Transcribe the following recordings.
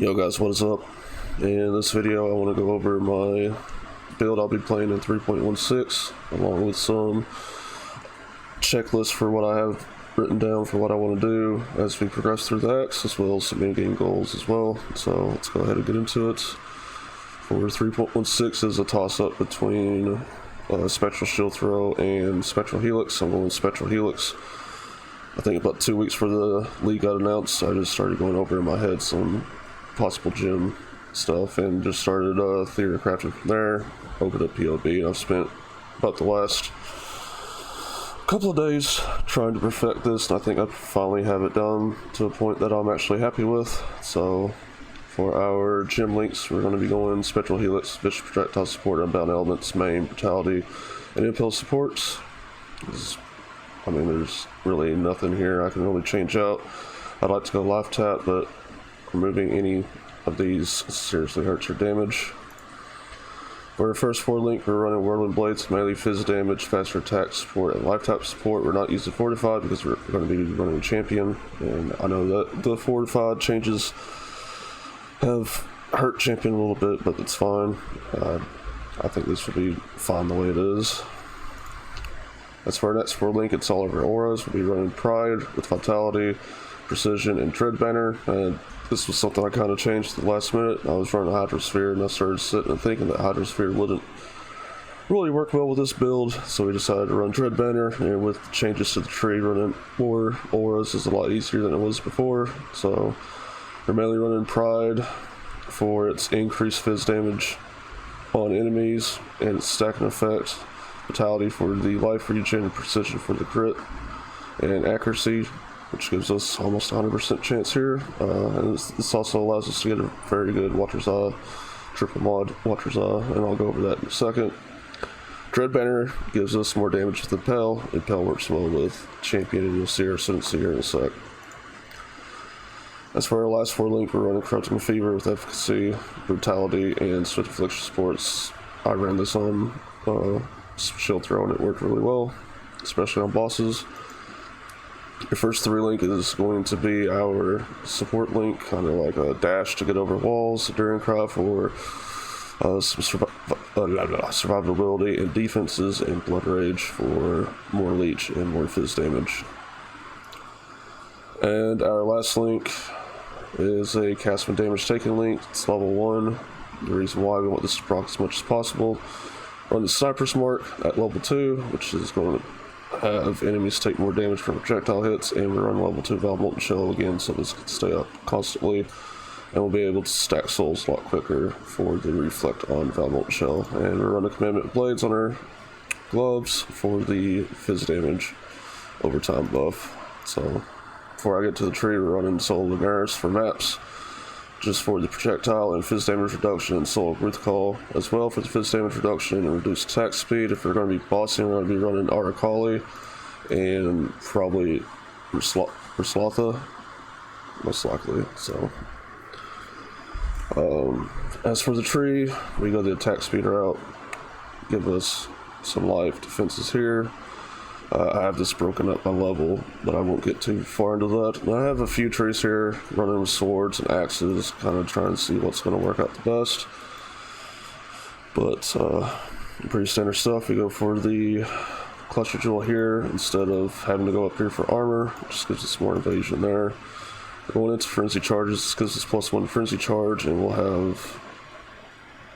Yo guys, what is up? In this video I want to go over my build I'll be playing in 3.16 along with some checklists for what I have written down for what I want to do as we progress through the acts, as well as some in-game goals as well. So let's go ahead and get into it. For 3.16 is a toss-up between Spectral Shield Throw and Spectral Helix. I'm going Spectral Helix. I think about 2 weeks before the league got announced, I just started going over in my head some possible gym stuff and just started theory crafting from there. Opened up POE, and I've spent about the last couple of days trying to perfect this, and I think I finally have it done to a point that I'm actually happy with. So for our gym links, we're going to be going Spectral Helix, Vicious Projectile Support, Unbound Elements, Main, Brutality, and Impel Supports. I mean, there's really nothing here I can really change out. I'd like to go Life Tap, but removing any of these seriously hurts your damage. For our first 4 link, we're running Whirling Blades, melee fizz damage, faster attack support, and Life Tap support. We're not using Fortified because we're going to be running a champion, and I know that the Fortified changes have hurt champion a little bit, but it's fine. I think this will be fine the way it is. As for our next 4 link, it's all of our auras. We'll be running Pride with Vitality, Precision, and Dread Banner. This was something I kind of changed at the last minute. I was running Hydrosphere, and I started sitting and thinking that Hydrosphere wouldn't really work well with this build, so we decided to run Dread Banner, and with changes to the tree, running more auras is a lot easier than it was before. So we're mainly running Pride for its increased fizz damage on enemies and its stacking effect, Vitality for the life regen, and Precision for the crit, and Accuracy, which gives us almost 100% chance here, and this also allows us to get a very good Watcher's Eye, triple mod Watcher's Eye, and I'll go over that in a second. Dread Banner gives us more damage with Impel. Impel works well with Champion, and you'll see our Ascendancy here in a sec. As for our last 4 link, we're running Corrupting Fever with Efficacy, Brutality, and Swift Affliction Sports. I ran this on Shield Throw, and it worked really well, especially on bosses. Your first 3 link is going to be our support link, kind of like a dash to get over walls, a Daring Cry for some survivability and defenses, and Blood Rage for more leech and more fizz damage. And our last link is a cast when damage taken link. It's level 1. The reason why we want this to proc as much as possible. Run the Sniper's Mark at level 2, which is going to have enemies take more damage from projectile hits, and we run level 2 Valve Molten Shell again, so this can stay up constantly, and we'll be able to stack souls a lot quicker for the reflect on Valve Molten Shell. And we're running Commandment Blades on our gloves for the fizz damage over time buff. So before I get to the tree, we're running Soul Lunaris for maps, just for the projectile and fizz damage reduction, and Soul of Ruthcall as well for the fizz damage reduction and reduced attack speed. If we're going to be bossing, we're going to be running Arakali and probably Urslotha, most likely. So as for the tree, we go the attack speed route, give us some life defenses here. I have this broken up by level, but I won't get too far into that. And I have a few trees here running with swords and axes, kind of trying to see what's going to work out the best. But pretty standard stuff. We go for the Cluster Jewel here instead of having to go up here for armor. It just gives us more evasion there. Going into Frenzy Charges, this gives us +1 Frenzy Charge, and we'll have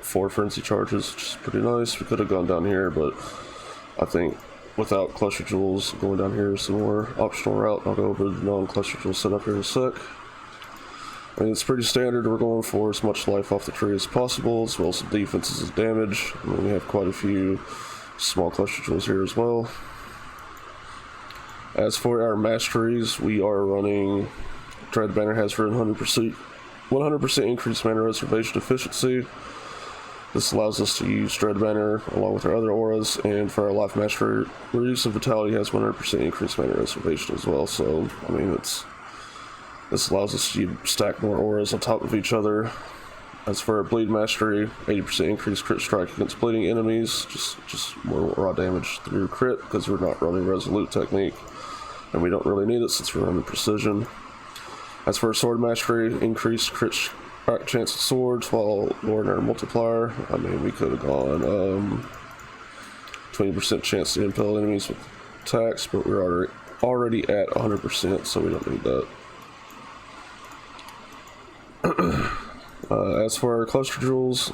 4 Frenzy Charges, which is pretty nice. We could have gone down here, but I think without Cluster Jewels, going down here is some more optional route. I'll go over the non-Cluster Jewel setup here in a sec. I mean, it's pretty standard. We're going for as much life off the tree as possible, as well as some defenses and damage. I mean, we have quite a few small Cluster Jewels here as well. As for our Masteries, we are running Dread Banner has for 100% increased mana reservation efficiency. This allows us to use Dread Banner along with our other auras, and for our Life Mastery, Reduce and Vitality has 100% increased mana reservation as well. So, I mean, this allows us to stack more auras on top of each other. As for our Bleed Mastery, 80% increased crit strike against bleeding enemies, just more raw damage through crit, because we're not running Resolute Technique, and we don't really need it since we're running Precision. As for our Sword Mastery, increased crit Alright, chance of swords while lowering our multiplier. I mean, we could have gone 20% chance to impale enemies with attacks, but we're already at 100%, so we don't need that. As for our cluster jewels,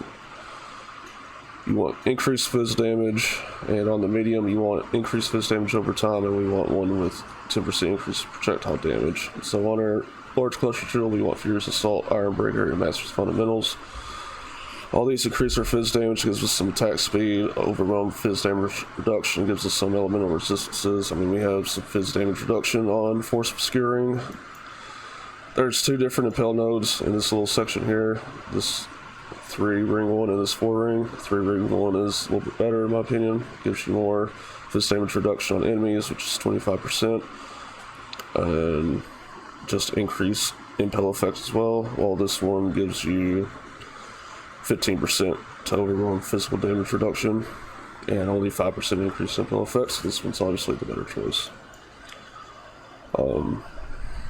you want increased fizz damage, and on the medium you want increased fizz damage over time, and we want one with 10% increased projectile damage. So on our large cluster jewel we want Furious Assault, Iron Breaker, and Masteries Fundamentals. All these increase our fizz damage, gives us some attack speed, overwhelm fizz damage reduction, gives us some elemental resistances. I mean, we have some fizz damage reduction on Force Obscuring. There's two different impale nodes in this little section here. This 3-ring one and this 4-ring. 3-ring one is a little bit better in my opinion. Gives you more fizz damage reduction on enemies, which is 25%. And just increase impale effects as well, while this one gives you 15% to overwhelm physical damage reduction and only 5% increase in impale effects. This one's obviously the better choice. On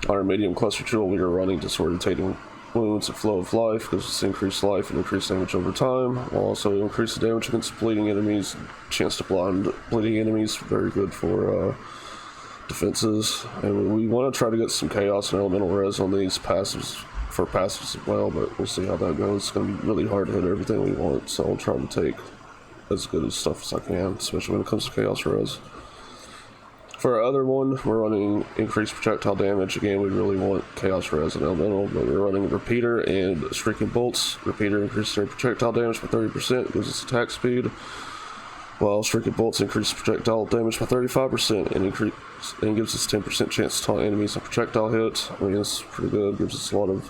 our medium cluster jewel we are running Disorientating Wounds and Flow of Life, gives us increased life and increased damage over time, while also increase the damage against bleeding enemies, chance to blind bleeding enemies, very good for defenses. And we want to try to get some chaos and elemental res on these passives for passives as well, but we'll see how that goes. It's going to be really hard to hit everything we want, so I'll try to take as good as stuff as I can, especially when it comes to chaos res. For our other one, we're running increased projectile damage. Again, we really want chaos res and elemental, but we're running Repeater and Streaking Bolts. Repeater increases our projectile damage by 30%, gives us attack speed, while Streaking Bolts increases projectile damage by 35% and gives us 10% chance to taunt enemies on projectile hits. I mean, it's pretty good, gives us a lot of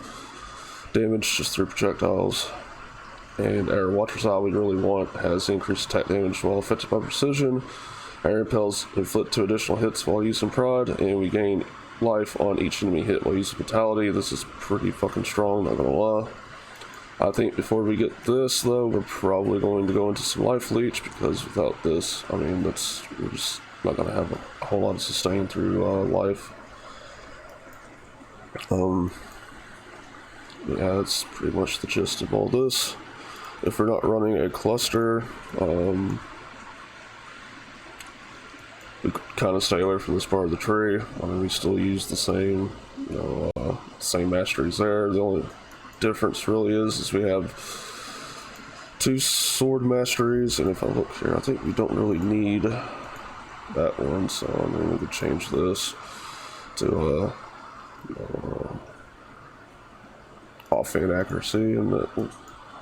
damage just through projectiles. And our Watcher's Eye we really want has increased attack damage while affected by precision. Our impels inflict 2 additional hits while using Pride, and we gain life on each enemy hit while using Vitality. This is pretty fucking strong, not gonna lie. I think before we get this though, we're probably going to go into some Life Leech, because without this, I mean, we're just not gonna have a whole lot of sustain through life. Yeah, that's pretty much the gist of all this. If we're not running a cluster, we kind of stay away from this part of the tree. I mean, we still use the same, same masteries there. The only difference really is we have 2 sword masteries, and if I look here, I think we don't really need that one, so I mean, we could change this to offhand accuracy, and that will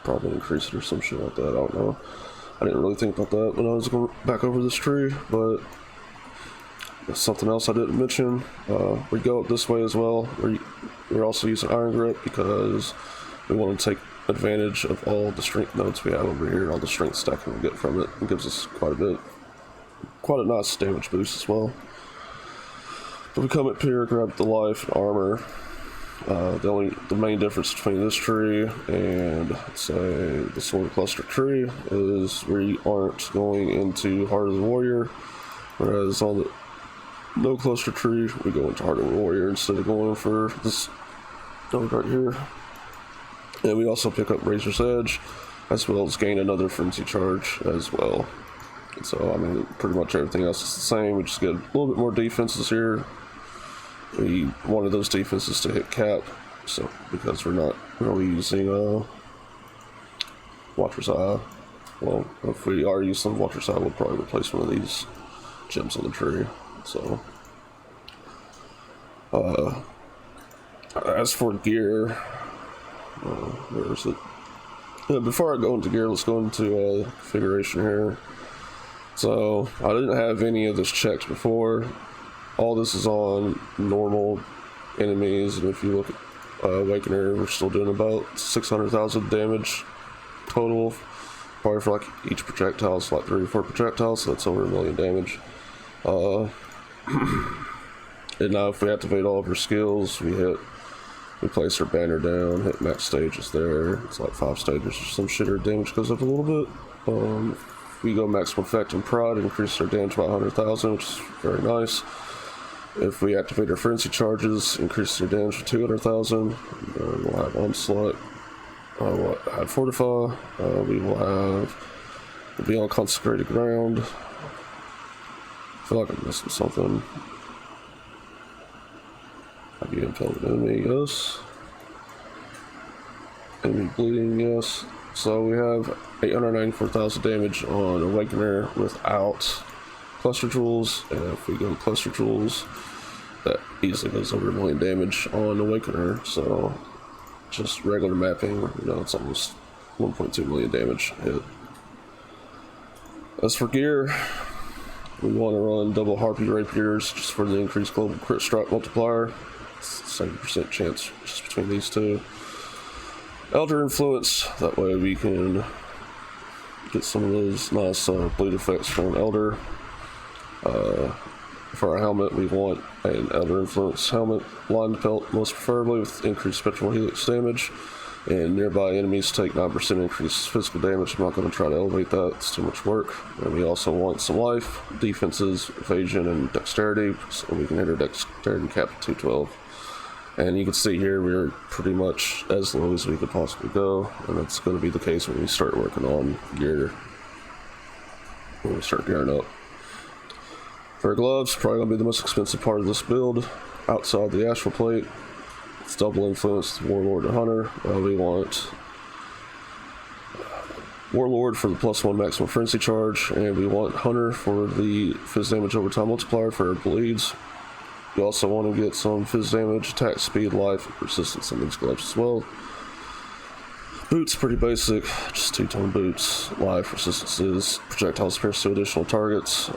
probably increase it or some shit like that. I don't know. I didn't really think about that when I was going back over this tree, but something else I didn't mention, we go up this way as well. We're also using Iron Grip because we want to take advantage of all the strength nodes we have over here, all the strength stacking we get from it. It gives us quite a nice damage boost as well. But we come up here, grab the life and armor. The main difference between this tree and, say, the Sword Cluster tree is we aren't going into Heart of the Warrior, whereas on the No Cluster tree, we go into Heart of the Warrior instead of going for this node right here. And we also pick up Razor's Edge, as well as gain another Frenzy Charge as well. And so, I mean, pretty much everything else is the same. We just get a little bit more defenses here. We wanted those defenses to hit cap, so because we're not really using Watcher's Eye. Well, if we are using Watcher's Eye, we'll probably replace one of these gems on the tree. So, as for gear, where is it? Yeah, before I go into gear, let's go into configuration here. So, I didn't have any of this checked before. All this is on normal enemies, and if you look at Awakener, we're still doing about 600,000 damage total. Probably for like each projectile, it's like 3 or 4 projectiles, so that's over 1 million damage. And now if we activate all of our skills, we place our banner down, hit max stages there. It's like 5 stages or some shit, our damage goes up a little bit. We go maximum effect and Pride, increase our damage by 100,000, which is very nice. If we activate our Frenzy Charges, increase our damage to 200,000. We'll have Onslaught, what? Add fortify. We will have. We'll be on consecrated ground. I feel like I'm missing something. Have you impelled enemy? Yes. Enemy bleeding? Yes. So we have 894,000 damage on Awakener without cluster tools, and if we go cluster tools, that easily goes over 1 million damage on Awakener. So just regular mapping, you know, it's almost 1.2 million damage hit. As for gear, we want to run double Harpy Rapiers just for the increased global crit strike multiplier. It's 70% chance just between these two. Elder Influence, that way we can get some of those nice bleed effects from Elder. For our helmet, we want an Elder Influence helmet, lined pelt, most preferably with increased spectral helix damage, and nearby enemies take 9% increased physical damage. I'm not going to try to elevate that, it's too much work. And we also want some life, defenses, evasion, and dexterity, so we can hit our dexterity cap at 212. And you can see here we're pretty much as low as we could possibly go, and that's going to be the case when we start working on gear, when we start gearing up. For our gloves, probably going to be the most expensive part of this build, outside the Astral Plate. It's double influence, Warlord and Hunter. We want Warlord for the +1 maximum frenzy charge, and we want Hunter for the phys damage over time multiplier for our bleeds. You also want to get some phys damage, attack speed, life, and resistance on these gloves as well. Boots, pretty basic, just 2-tone boots. Life, resistances, projectiles pierce to additional targets,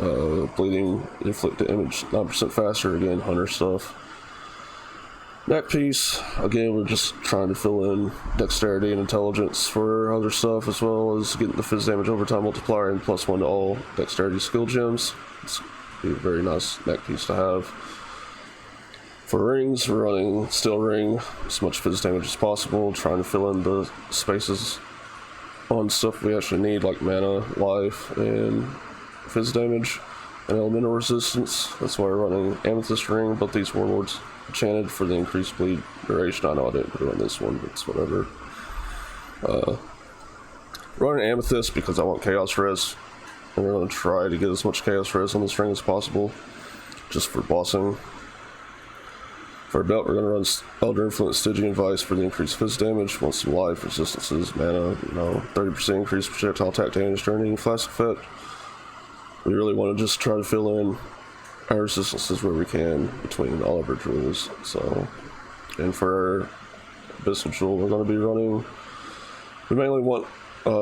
bleeding, inflict damage 9% faster, again, Hunter stuff. Neck piece, again, we're just trying to fill in dexterity and intelligence for other stuff, as well as getting the phys damage overtime multiplier and +1 to all dexterity skill gems. It's a very nice neck piece to have. For rings, we're running steel ring, as much phys damage as possible, trying to fill in the spaces on stuff we actually need, like mana, life, and phys damage, and elemental resistance. That's why we're running amethyst ring, but these warlords enchanted for the increased bleed duration. I know I didn't put it on this one, but it's whatever. Running amethyst because I want chaos res, and we're going to try to get as much chaos res on this ring as possible, just for bossing. For our belt, we're going to run Elder Influence, Stygian Vice for the increased phys damage, want some life, resistances, mana, 30% increased projectile attack damage during any flask effect. We really want to just try to fill in our resistances where we can between all of our jewels. So, and for our Abyssal Jewel, we're going to be running, we mainly want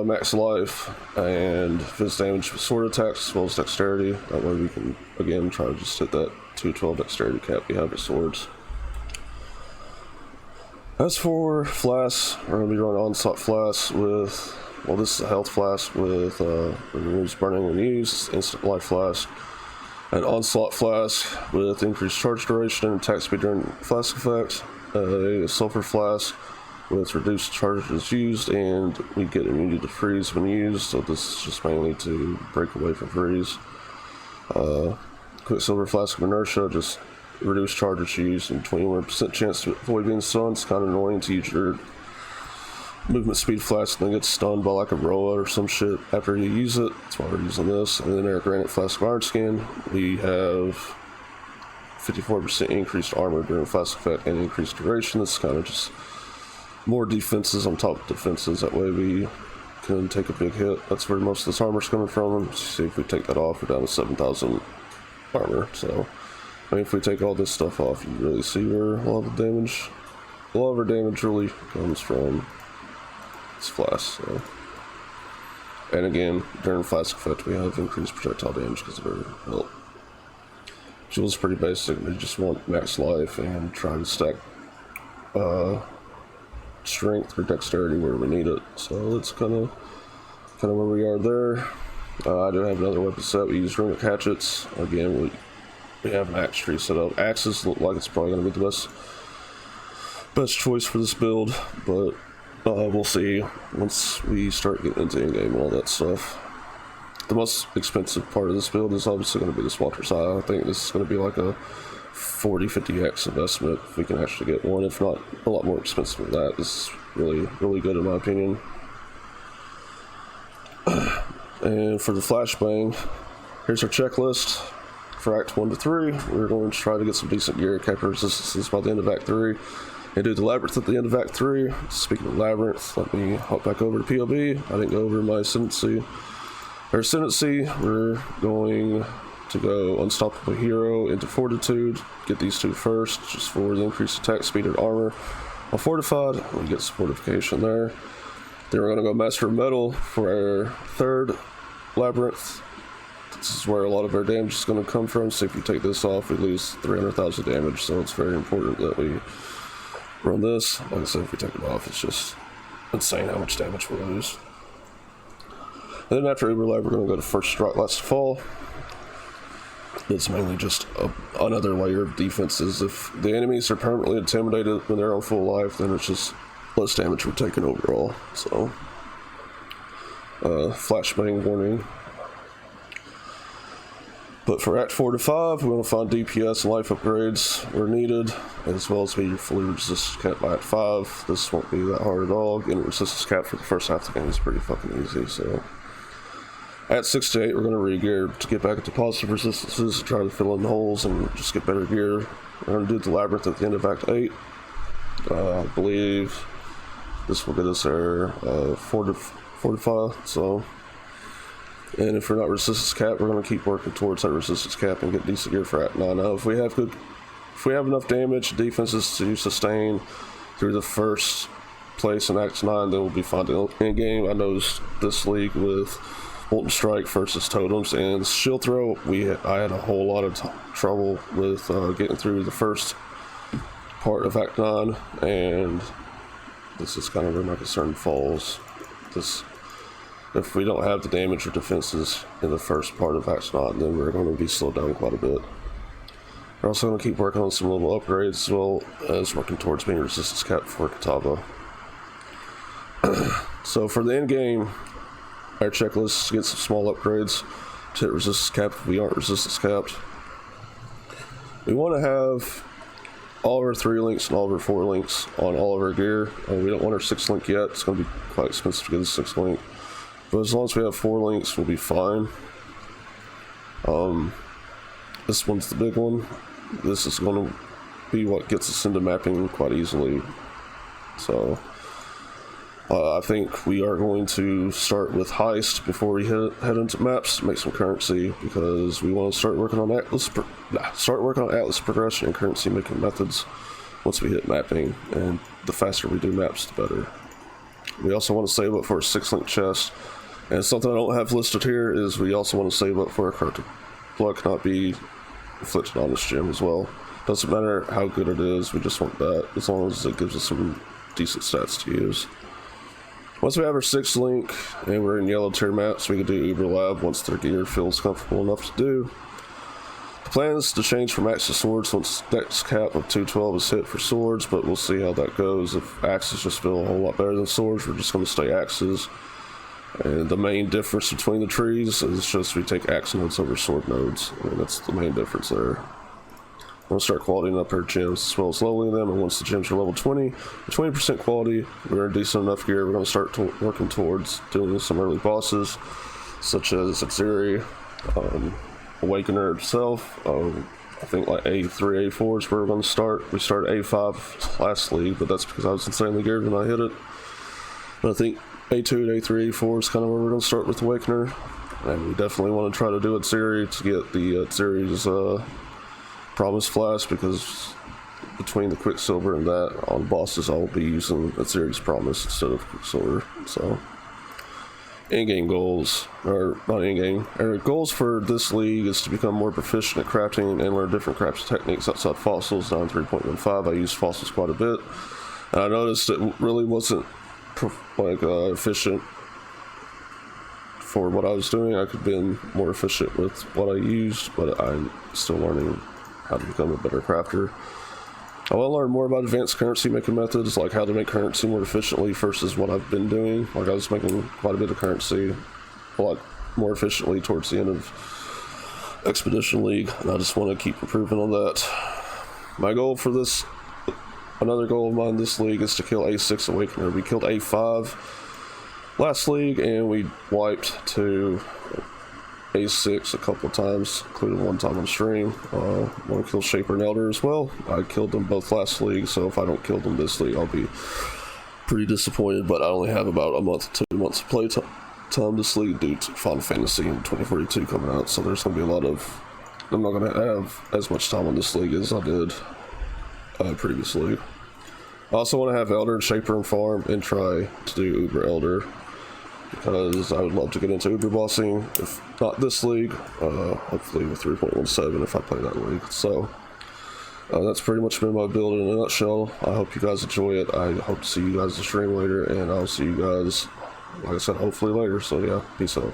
max life and phys damage with sword attacks as well as dexterity. That way we can, again, try to just hit that 212 dexterity cap we have with swords. As for flasks, we're going to be running Onslaught Flask with, well, this is a health flask with removes burning when used, instant life flask, an Onslaught Flask with increased charge duration and attack speed during flask effect, a sulfur flask with reduced charges used, and we get immunity to freeze when used, so this is just mainly to break away from freeze. Quicksilver Flask of Inertia, just reduced charges used and 21% chance to avoid being stunned. It's kind of annoying to use your movement speed flask and then get stunned by like a Roa or some shit after you use it. That's why we're using this. And then our Granite Flask of Iron Skin, we have 54% increased armor during flask effect and increased duration. This is kind of just more defenses on top of defenses. That way we can take a big hit. That's where most of this armor's coming from. See if we take that off, we're down to 7,000 armor. So I mean, if we take all this stuff off, you really see where a lot of our damage really comes from this flask. So. And again, during flask effect, we have increased projectile damage because of our health. Jewel's pretty basic. We just want max life and try to stack strength or dexterity where we need it. So that's kind of where we are there. I do have another weapon set. We use runic hatchets. Again, we have an axe tree set up. Axes look like it's probably going to be the best choice for this build, but we'll see once we start getting into in-game and all that stuff. The most expensive part of this build is obviously going to be this Walter's Eye. I think this is going to be like a 40-50x investment if we can actually get one. If not, a lot more expensive than that. This is really good in my opinion. And for the flashbang, here's our checklist. For Act 1 to 3, we're going to try to get some decent gear, capture resistances by the end of Act 3, and do the Labyrinth at the end of Act 3. Speaking of Labyrinth, let me hop back over to POE. I didn't go over my Ascendancy. Our Ascendancy, we're going to go Unstoppable Hero into Fortitude, get these two first, just for the increased attack speed and armor. While Fortified, we get some fortification there. Then we're going to go Master of Metal for our third Labyrinth. This is where a lot of our damage is going to come from, so if you take this off, we lose 300,000 damage, so it's very important that we run this. Like I said, if we take it off, it's just insane how much damage we lose. And then after Uber Lab, we're going to go to First Strike, Last Fall. It's mainly just another layer of defenses. If the enemies are permanently intimidated when they're on full life, then it's just less damage we're taking overall. So, flashbang warning. But for Act 4 to 5, we want to find DPS and life upgrades where needed, as well as be fully resistance cap by Act 5. This won't be that hard at all. Getting resistance cap for the first half of the game is pretty fucking easy. So, at 6 to 8, we're going to re-gear to get back into positive resistances, try to fill in the holes and just get better gear. We're going to do the Labyrinth at the end of Act 8. I believe this will get us our fortify. So, and if we're not resistance cap, we're going to keep working towards that resistance cap and get decent gear for Act 9. Now, if we have enough damage, defenses to sustain through the first place in Act 9, then we'll be fine in game. I noticed this league with Molten Strike versus Totems and Shield Throw, I had a whole lot of trouble with getting through the first part of Act 9, and this is kind of where my concern falls. If we don't have the damage or defenses in the first part of Act 9, then we're going to be slowed down quite a bit. We're also going to keep working on some level upgrades, as well as working towards being resistance cap for Katava. So for the end game, our checklist gets some small upgrades to hit resistance cap if we aren't resistance capped. We want to have all of our 3 links and all of our 4 links on all of our gear. We don't want our 6 link yet. It's going to be quite expensive to get the 6 link. But as long as we have 4 links, we'll be fine. This one's the big one. This is going to be what gets us into mapping quite easily. So I think we are going to start with Heist before we head into maps to make some currency, because we want to start working on Atlas progression and currency making methods once we hit mapping, and the faster we do maps, the better. We also want to save up for a 6-link chest, and something I don't have listed here is we also want to save up for a card blood cannot be inflicted on this gem as well. Doesn't matter how good it is, we just want that, as long as it gives us some decent stats to use. Once we have our 6th link and we're in yellow tier maps, we can do Uber Lab once their gear feels comfortable enough to do. The plan is to change from axe to swords once dex cap of 212 is hit for swords, but we'll see how that goes. If axes just feel a whole lot better than swords, we're just going to stay axes. And the main difference between the trees is just we take axe nodes over sword nodes. I mean, that's the main difference there. We're going to start qualitying up our gems as well as leveling them, and once the gems are level 20, with 20% quality, we're in decent enough gear, we're going to start working towards doing some early bosses, such as Atziri, Awakener itself. I think like A3, A4 is where we're going to start. We started A5 last league, but that's because I was insanely geared when I hit it. But I think A2, A3, A4 is kind of where we're going to start with Awakener, and we definitely want to try to do Atziri to get the Atziri's Promise Flask, because between the Quicksilver and that on bosses, I'll be using Atziri's Promise instead of Quicksilver. So, in-game goals, or not in-game, our goals for this league is to become more proficient at crafting and learn different crafting techniques outside fossils. Now in 3.15, I use fossils quite a bit, and I noticed it really wasn't efficient for what I was doing. I could have been more efficient with what I used, but I'm still learning how to become a better crafter. I want to learn more about advanced currency making methods, like how to make currency more efficiently versus what I've been doing. Like I was making quite a bit of currency a lot more efficiently towards the end of Expedition League, and I just want to keep improving on that. my goal for this, another goal of mine this league is to kill A6 Awakener. We killed A5 last league, and we wiped to A6 a couple of times, including one time on stream. I want to kill Shaper and Elder as well. I killed them both last league, so if I don't kill them this league, I'll be pretty disappointed, but I only have about a month, 2 months of play time this league due to Final Fantasy in 2042 coming out, so there's going to be a lot of... I'm not going to have as much time on this league as I did previously. I also want to have Elder and Shaper and Farm and try to do Uber Elder, because I would love to get into Uber bossing, if not this league, hopefully with 3.17 if I play that league. So that's pretty much been my build in a nutshell. I hope you guys enjoy it. I hope to see you guys in stream later, and I'll see you guys, like I said, hopefully later. So yeah, peace out.